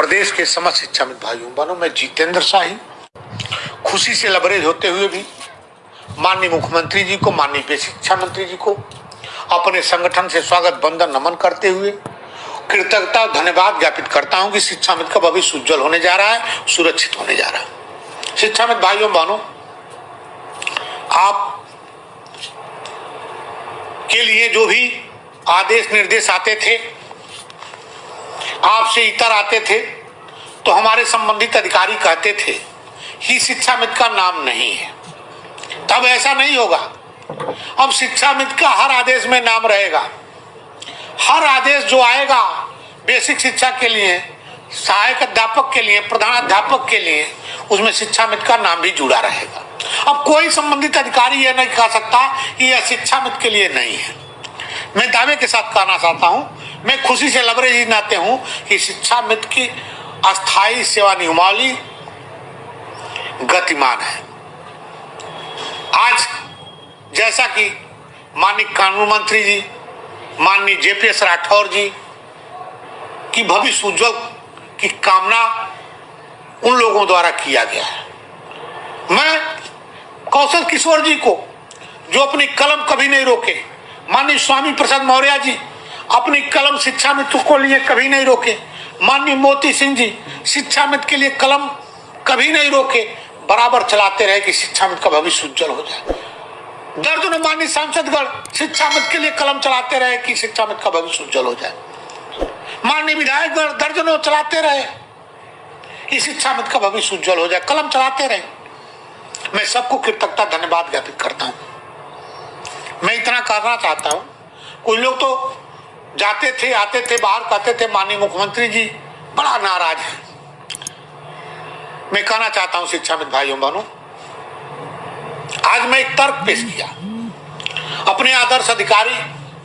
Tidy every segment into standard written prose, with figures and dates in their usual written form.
प्रदेश के समस्त शिक्षाविद भाइयों बहनों, मैं जितेंद्र शाही खुशी से लबरेज होते हुए भी माननीय मुख्यमंत्री जी को, माननीय शिक्षा मंत्री जी को अपने संगठन से स्वागत वंदन नमन करते हुए कृतज्ञता धन्यवाद ज्ञापित करता हूं कि शिक्षाविद का भविष्य उज्जवल होने जा रहा है, सुरक्षित होने जा रहा है। शिक्षाविद भाइयों बहनों, आप के लिए जो भी आदेश निर्देश आते थे, आपसे इतर आते थे, तो हमारे संबंधित अधिकारी कहते थे कि शिक्षाविद का नाम नहीं है। तब ऐसा नहीं होगा। अब शिक्षाविद का हर आदेश में नाम रहेगा। हर आदेश जो आएगा बेसिक शिक्षा के लिए, सहायक अध्यापक के लिए, प्रधानाध्यापक के लिए, उसमें शिक्षाविद का नाम भी जुड़ा रहेगा। अब कोई संबंधित अधिकारी यह नहीं कह सकता कि यह शिक्षाविद के लिए नहीं है। मैं दावे के साथ कहना चाहता हूं, मैं खुशी से लबरेज नाते हूं कि शिक्षाविद की अस्थायी सेवा नियमावली गतिमान है। आज जैसा कि माननीय कानून मंत्री जी, माननीय जेपीएस राठौर जी की भविष्य उज्जवल की कामना उन लोगों द्वारा किया गया है। मैं कौशल किशोर जी को, जो अपनी कलम कभी नहीं रोके, माननीय स्वामी प्रसाद मौर्य जी अपनी कलम शिक्षाविद को लिए कभी नहीं रोके, माननीय मोती सिंह जी शिक्षाविद के लिए कलम कभी नहीं रोके, बराबर चलाते रहे कि शिक्षाविद का भविष्य उज्जवल हो जाए। दर्जनों माननीय सांसदगण शिक्षाविद के लिए कलम चलाते रहे कि शिक्षाविद का भविष्य उज्जवल हो जाए। माननीय विधायकगण दर्जनों चलाते रहे कि शिक्षाविद का भविष्य उज्जवल हो जाए, कलम चलाते रहे। मैं सबको कृतज्ञता धन्यवाद ज्ञापित करता हूं। मैं इतना कहना चाहता हूं, कुछ लोग तो जाते थे आते थे बाहर कहते थे माननीय मुख्यमंत्री जी बड़ा नाराज है। मैं कहना चाहता हूं शिक्षाविद भाइयों बहनों, आज मैं एक तर्क पेश किया। अपने आदर्श अधिकारी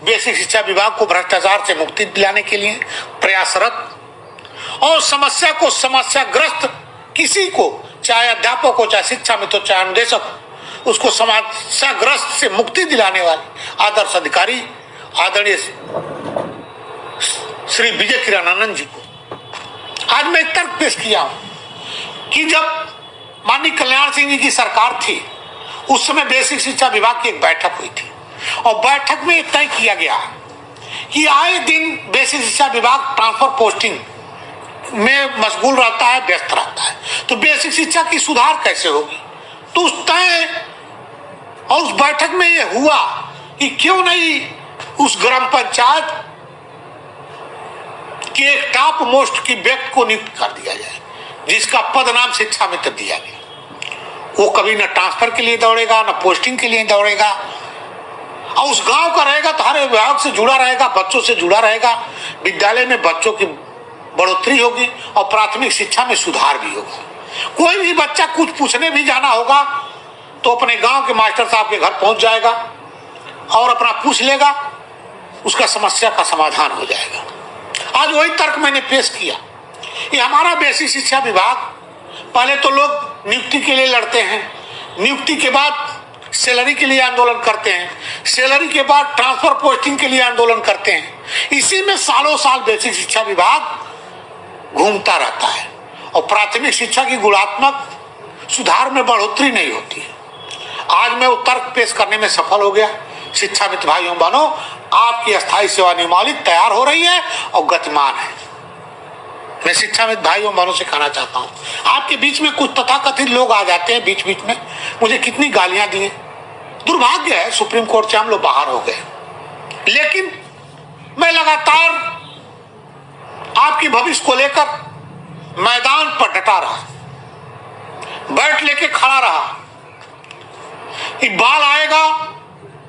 बेसिक शिक्षा विभाग को भ्रष्टाचार से मुक्ति दिलाने के लिए प्रयासरत और समस्या को समस्याग्रस्त किसी को, चाहे अध्यापक हो, चाहे शिक्षाविद हो, चाहे अनुदेशक, उसको समस्याग्रस्त से मुक्ति दिलाने वाले आदर्श अधिकारी आदरणीय श्री विजय किरणानंद जी को आज मैं एक तर्क पेश किया हूं कि जब माननीय कल्याण सिंह जी की सरकार थी, उस समय बेसिक शिक्षा विभाग की एक बैठक हुई थी और बैठक में तय किया गया कि आए दिन बेसिक शिक्षा विभाग ट्रांसफर पोस्टिंग में मशगूल रहता है, व्यस्त रहता है, तो बेसिक शिक्षा की सुधार कैसे होगी। तो उस तय और उस बैठक में यह हुआ कि क्यों नहीं उस ग्राम पंचायत के एक टॉप मोस्ट की व्यक्ति को नियुक्त कर दिया जाए, जिसका पद नाम शिक्षामित्र दिया गया। वो कभी न ट्रांसफर के लिए दौड़ेगा, न पोस्टिंग के लिए दौड़ेगा, और उस गांव का रहेगा तो हर विभाग से जुड़ा रहेगा, बच्चों से जुड़ा रहेगा, विद्यालय में बच्चों की बढ़ोतरी होगी और प्राथमिक शिक्षा में सुधार भी होगा। कोई भी बच्चा कुछ पूछने भी जाना होगा तो अपने गांव के मास्टर साहब के घर पहुंच जाएगा और अपना पूछ लेगा, उसका समस्या का समाधान हो जाएगा। आज वही तर्क मैंने पेश किया कि हमारा बेसिक शिक्षा विभाग, पहले तो लोग नियुक्ति के लिए लड़ते हैं, नियुक्ति के बाद सैलरी के लिए आंदोलन करते हैं, सैलरी के बाद ट्रांसफर पोस्टिंग के लिए आंदोलन करते हैं। इसी में सालों साल बेसिक शिक्षा विभाग घूमता रहता है और प्राथमिक शिक्षा की गुणात्मक सुधार में बढ़ोतरी नहीं होती है। आज मैं वो तर्क पेश करने में सफल हो गया। शिक्षाविद भाइयों बहनों, आपकी अस्थायी सेवा नियमावली तैयार हो रही है और गतिमान है। मैं शिक्षाविद भाइयों बहनों से कहना चाहता हूं, आपके बीच में कुछ तथाकथित लोग आ जाते हैं बीच बीच में, मुझे कितनी गालियां दी। दुर्भाग्य है, सुप्रीम कोर्ट से हम लोग बाहर हो गए, लेकिन मैं लगातार आपके भविष्य को लेकर मैदान पर डटा रहा, बैट लेके खड़ा रहा कि बाल आएगा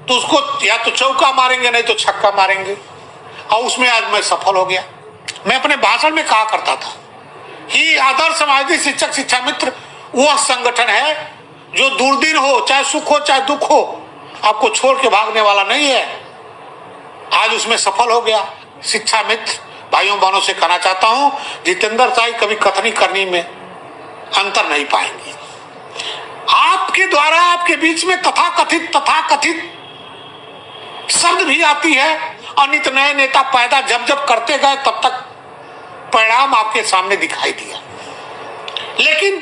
तो उसको या तो चौका मारेंगे नहीं तो छक्का मारेंगे, और उसमें आज मैं सफल हो गया। मैं अपने भाषण में कहा करता था कि आदर्श समाजी शिक्षक शिक्षा मित्र वह संगठन है जो दुर्दिन हो, चाहे सुख हो चाहे दुख हो, आपको छोड़ के भागने वाला नहीं है। आज उसमें सफल हो गया। शिक्षा मित्र भाइयों बहनों से कहना चाहता हूं, जितेंद्र शाही कभी कथनी करनी में अंतर नहीं पाएंगे। आपके द्वारा आपके बीच में तथाकथित शब्द भी आती है और नित नए नेता पैदा जब जब करते गए तब तक परिणाम आपके सामने दिखाई दिया। लेकिन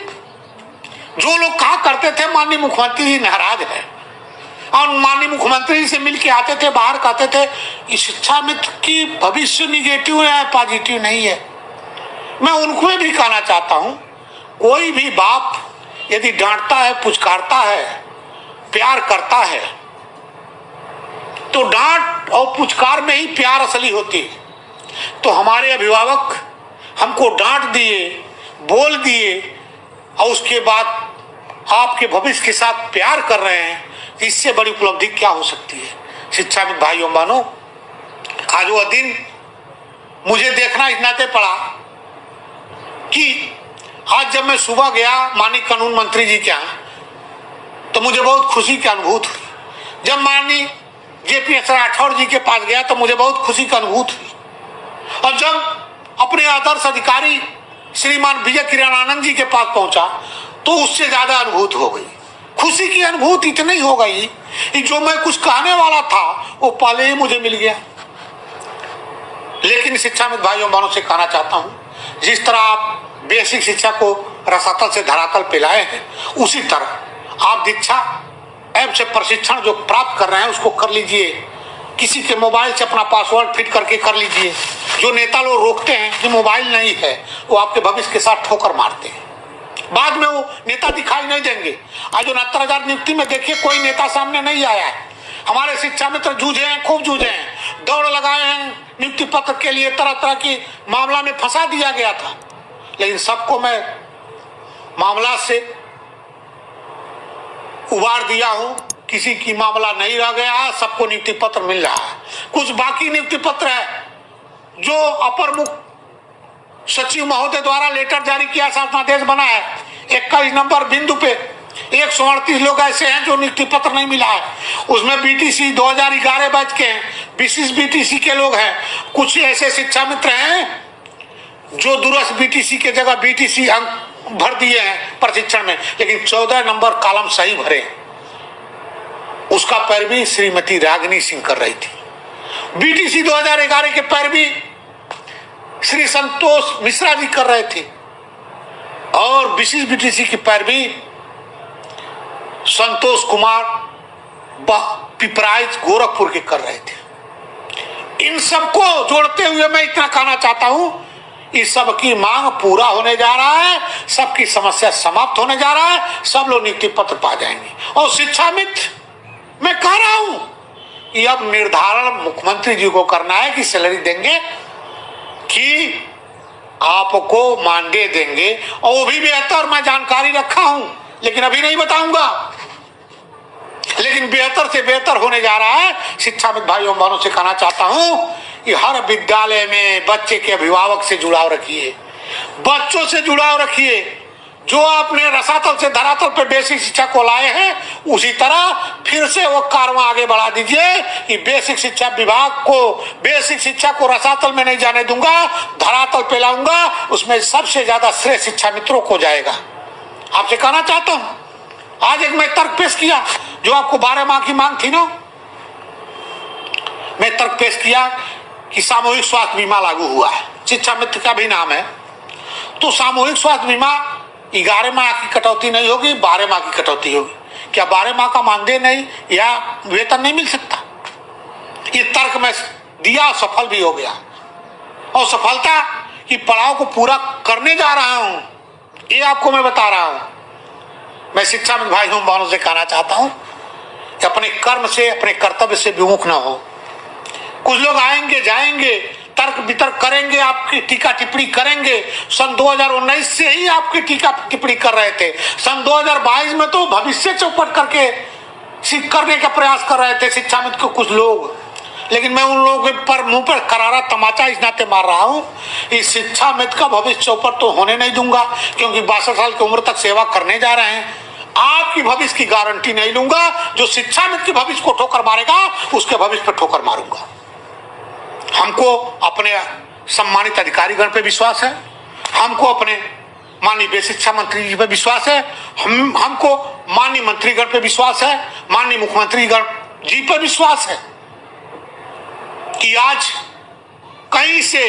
जो लोग कहा करते थे माननीय मुख्यमंत्री जी नाराज है और माननीय मुख्यमंत्री जी से मिलके आते थे, बाहर कहते थे इस शिक्षा मित्र की भविष्य निगेटिव है, पॉजिटिव नहीं है। मैं उनको भी कहना चाहता हूं, कोई भी बाप यदि डांटता है, पुचकारता है, प्यार करता है, तो डांट और पुचकार में ही प्यार असली होती है। तो हमारे अभिभावक हमको डांट दिए, बोल दिए और उसके बाद आपके भविष्य के साथ प्यार कर रहे हैं, इससे बड़ी उपलब्धि क्या हो सकती है। शिक्षा में भाइयों बहनों, आज वह दिन मुझे देखना इस नाते पड़ा कि आज जब मैं सुबह गया माननीय कानून मंत्री जी के यहाँ, तो मुझे बहुत खुशी की अनुभूति हुई। जब माननीय JPS राठौर जी के पास गया तो मुझे बहुत खुशी की अनुभूति हुई। और जब अपने आदर्श अधिकारी श्रीमान विजय किरणानंद जी के पास पहुंचा तो उससे ज्यादा अनुभूति हो गई। खुशी की अनुभूति इतनी हो गई कि जो मैं कुछ कहने वाला था वो पहले ही मुझे मिल गया। लेकिन शिक्षा में भाइयों बहनों से कहना चाहता हूं, जिस तरह आप बेसिक शिक्षा को रसातल से धरातल पे लाए हैं, उसी तरह आप दीक्षा ऐप से प्रशिक्षण जो प्राप्त कर रहे हैं उसको कर लीजिए। किसी के मोबाइल से अपना पासवर्ड फिट करके कर लीजिए। जो नेता लोग रोकते हैं कि मोबाइल नहीं है, वो आपके भविष्य के साथ ठोकर मारते हैं। बाद में वो नेता दिखाई नहीं देंगे। आज 69,000 नियुक्ति में देखिए कोई नेता सामने नहीं आया है। हमारे शिक्षा मित्र जूझे हैं, खूब जूझे हैं, दौड़ लगाए हैं नियुक्ति पत्र के लिए, तरह तरह की मामला में फंसा दिया गया था। लेकिन सबको मैं मामला से उबार दिया हूं, किसी की मामला नहीं रह गया, सबको नियुक्ति पत्र मिल रहा है। कुछ बाकी नियुक्ति पत्र है जो अपर मुख्य सचिव महोदय द्वारा लेटर जारी किया, शासनादेश बना है 21 नंबर बिंदु पे 138 लोग ऐसे हैं जो नियुक्ति पत्र नहीं मिला है। उसमें BTC 2011 बैच के हैं, विशिष्ट BTC के लोग हैं। कुछ ऐसे शिक्षा मित्र हैं जो दूरस्थ BTC के जगह BTC अंक भर दिए हैं प्रशिक्षण में, लेकिन 14 नंबर कॉलम सही भरे। उसका पैरवी श्रीमती रागिनी सिंह कर रही थी। BTC 2011 के पैरवी श्री संतोष मिश्रा जी कर रहे थे और विशिष्ट BTC की पैरवी संतोष कुमार पिपराइज गोरखपुर के कर रहे थे। इन सबको जोड़ते हुए मैं इतना कहना चाहता हूं, इस सब की मांग पूरा होने जा रहा है, सबकी समस्या समाप्त होने जा रहा है, सब लोग नियुक्ति पत्र पा जाएंगे। और शिक्षा मित्र मैं कह रहा हूं कि अब निर्धारण मुख्यमंत्री जी को करना है कि सैलरी देंगे कि आपको मानदेय देंगे, और वो भी बेहतर मैं जानकारी रखा हूं, लेकिन अभी नहीं बताऊंगा। लेकिन बेहतर से बेहतर होने जा रहा है। शिक्षा में भाइयों बहनों से कहना चाहता हूं कि हर विद्यालय में बच्चे के अभिभावक से जुड़ाव रखिए, बच्चों से जुड़ाव रखिए। जो आपने रसातल से धरातल पे बेसिक शिक्षा को लाए हैं, उसी तरह फिर से वो कारवां आगे बढ़ा दीजिए कि बेसिक शिक्षा विभाग को, बेसिक शिक्षा को रसातल में नहीं जाने दूंगा, धरातल पे लाऊंगा। उसमें सबसे ज्यादा श्रेय शिक्षा मित्रों को जाएगा। आपसे कहना चाहता हूं, आज एक मैं तर्क पेश किया, जो आपको 12 माह की मांग थी ना, मैं तर्क पेश किया कि सामूहिक स्वास्थ्य बीमा लागू हुआ है, शिक्षा मित्र का भी नाम है। तो सामूहिक स्वास्थ्य बीमा 11 माह की कटौती नहीं होगी, 12 माह की कटौती होगी। क्या 12 माह का मानदेय नहीं या वेतन नहीं मिल सकता? ये तर्क मैं दिया, सफल भी हो गया। और सफलता की पड़ाव को पूरा करने जा रहा हूं, ये आपको मैं बता रहा हूं। मैं शिक्षा में भाइयों बहनों से कहना चाहता हूं कि अपने कर्म से, अपने कर्तव्य से विमुख ना हो। कुछ लोग आएंगे जाएंगे, तर्क वितर्क करेंगे, आपकी टीका टिप्पणी करेंगे। सन 2019 से ही आपकी टीका टिप्पणी कर रहे थे। सन 2022 में तो भविष्य चौपट करके करने का प्रयास कर रहे थे शिक्षा मित्र को कुछ लोग। लेकिन मैं उन लोगों पर मुंह पर करारा तमाचा इस नाते मार रहा हूं, इस शिक्षा मित्र का भविष्य चौपट तो होने नहीं दूंगा, क्योंकि 62 साल की उम्र तक सेवा करने जा रहे हैं। आपकी भविष्य की गारंटी नहीं लूंगा। जो शिक्षा मित्र के भविष्य को ठोकर मारेगा, उसके भविष्य पर ठोकर मारूंगा। हमको अपने सम्मानित अधिकारीगण पे विश्वास है, हमको अपने माननीय बेसिक शिक्षा मंत्री जी पे विश्वास है, हमको माननीय मंत्रीगण पे विश्वास है, माननीय मुख्यमंत्रीगण जी पे विश्वास है कि आज कहीं से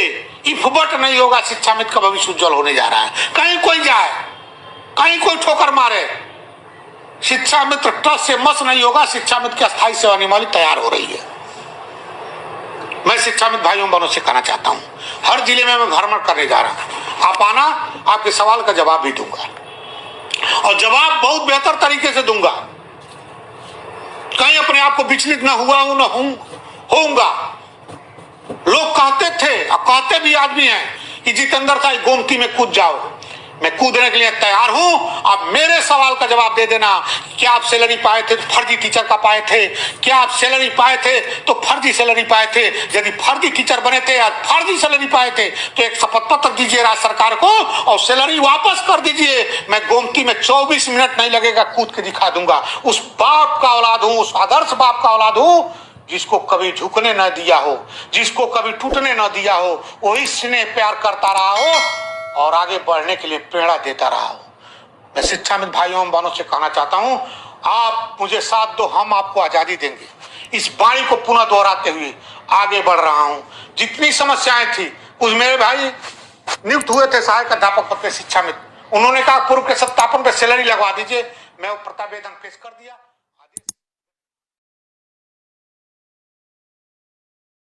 इफबट नहीं होगा, शिक्षा मित्र का भविष्य उज्जवल होने जा रहा है। कहीं कोई जाए, कहीं कोई ठोकर मारे, शिक्षा मित्र ट्रस्ट से मस नहीं होगा। शिक्षा मित्र की अस्थायी सेवा नियमावली तैयार हो रही है। मैं शिक्षा मित्र भाइयों बहनों से कहना चाहता हूं, हर जिले में मैं भ्रमण करने जा रहा हूं। आप आना, आपके सवाल का जवाब भी दूंगा और जवाब बहुत बेहतर तरीके से दूंगा। कहीं अपने आप को विचलित न हुआ हूं, न होऊंगा। लोग कहते थे और कहते भी आज भी हैं कि जितेंद्र का गोमती में कूद जाओ। मैं कूदने के लिए तैयार हूं। आप मेरे सवाल का जवाब दे देना। क्या आप सैलरी पाए थे तो फर्जी टीचर का पाए थे? क्या आप सैलरी पाए थे तो फर्जी सैलरी पाए थे? यदि फर्जी टीचर बने थे या फर्जी सैलरी पाए थे तो एक शपथ पत्र दीजिए राज्य सरकार को और सैलरी वापस कर दीजिए। मैं गोमती में 24 मिनट नहीं लगेगा, कूद के दिखा दूंगा। उस बाप का औलाद हूं, उस आदर्श बाप का औलाद हूं जिसको कभी झुकने न दिया हो, जिसको कभी टूटने न दिया हो, वही स्नेह प्यार करता रहा हो और आगे बढ़ने के लिए प्रेरणा देता रहा हूं। मैं शिक्षा मित्र भाइयों बहनों से कहना चाहता हूं, आप मुझे साथ दो, हम आपको आजादी देंगे। इस वाणी को पुनः दोहराते हुए आगे बढ़ रहा हूं। जितनी समस्याएं थी, कुछ मेरे भाई नियुक्त हुए थे सहायक अध्यापक पद पे शिक्षा मित्र, उन्होंने कहा पूर्व के सत्यापन पे सैलरी लगवा दीजिए। मैं वो प्रतिवेदन पेश कर दिया।